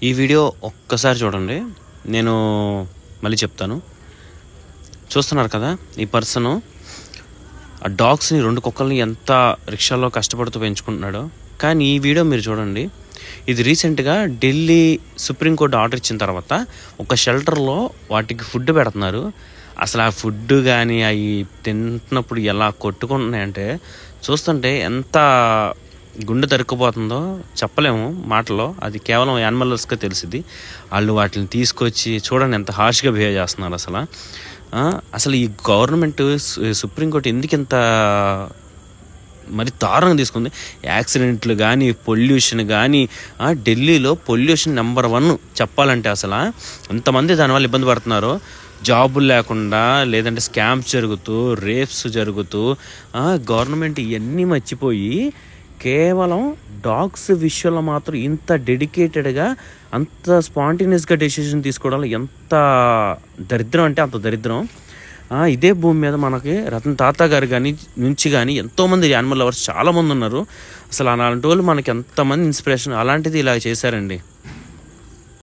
ఈ వీడియో ఒక్కసారి చూడండి. నేను మళ్ళీ చెప్తాను. చూస్తున్నారు కదా, ఈ పర్సను ఆ డాగ్స్ని 2 కుక్కల్ని ఎంత రిక్షాలో కష్టపడుతూ పెంచుకుంటున్నాడో. కానీ ఈ వీడియో మీరు చూడండి. ఇది రీసెంట్గా ఢిల్లీ సుప్రీంకోర్టు ఆర్డర్ ఇచ్చిన తర్వాత ఒక షెల్టర్లో వాటికి ఫుడ్ పెడుతున్నారు. అసలు ఆ ఫుడ్ కానీ అవి తింటున్నప్పుడు ఎలా కొట్టుకుంటున్నాయంటే చూస్తుంటే ఎంత గుండె తరుక్కుపోతుందో చెప్పలేము మాటలో. అది కేవలం యానిమల్స్కే తెలిసింది. వాళ్ళు వాటిని తీసుకొచ్చి చూడండి ఎంత హార్ష్గా బిహేవ్ చేస్తున్నారు. అసలు ఈ గవర్నమెంట్ సుప్రీంకోర్టు ఎందుకు ఇంత మరి దారుణంగా తీసుకుంది? యాక్సిడెంట్లు కానీ, పొల్యూషన్ కానీ, ఢిల్లీలో పొల్యూషన్ నెంబర్ 1 చెప్పాలంటే. అసలు ఎంతమంది దానివల్ల ఇబ్బంది పడుతున్నారో, జాబులు లేకుండా, లేదంటే స్కామ్స్ జరుగుతూ, రేప్స్ జరుగుతూ, గవర్నమెంట్ ఇవన్నీ మర్చిపోయి కేవలం డాగ్స్ విషయంలో మాత్రం ఇంత డెడికేటెడ్గా, అంత స్పాంటేనియస్గా డెసిషన్ తీసుకోవడంలో ఎంత దరిద్రం అంటే అంత దరిద్రం. ఇదే భూమి మీద మనకి రతన్ టాటా గారు నుంచి కానీ ఎంతోమంది యానిమల్ లవర్స్ చాలామంది ఉన్నారు. అసలు అలాంటి వాళ్ళు మనకి ఎంతమంది ఇన్స్పిరేషన్. అలాంటిది ఇలా చేశారండి.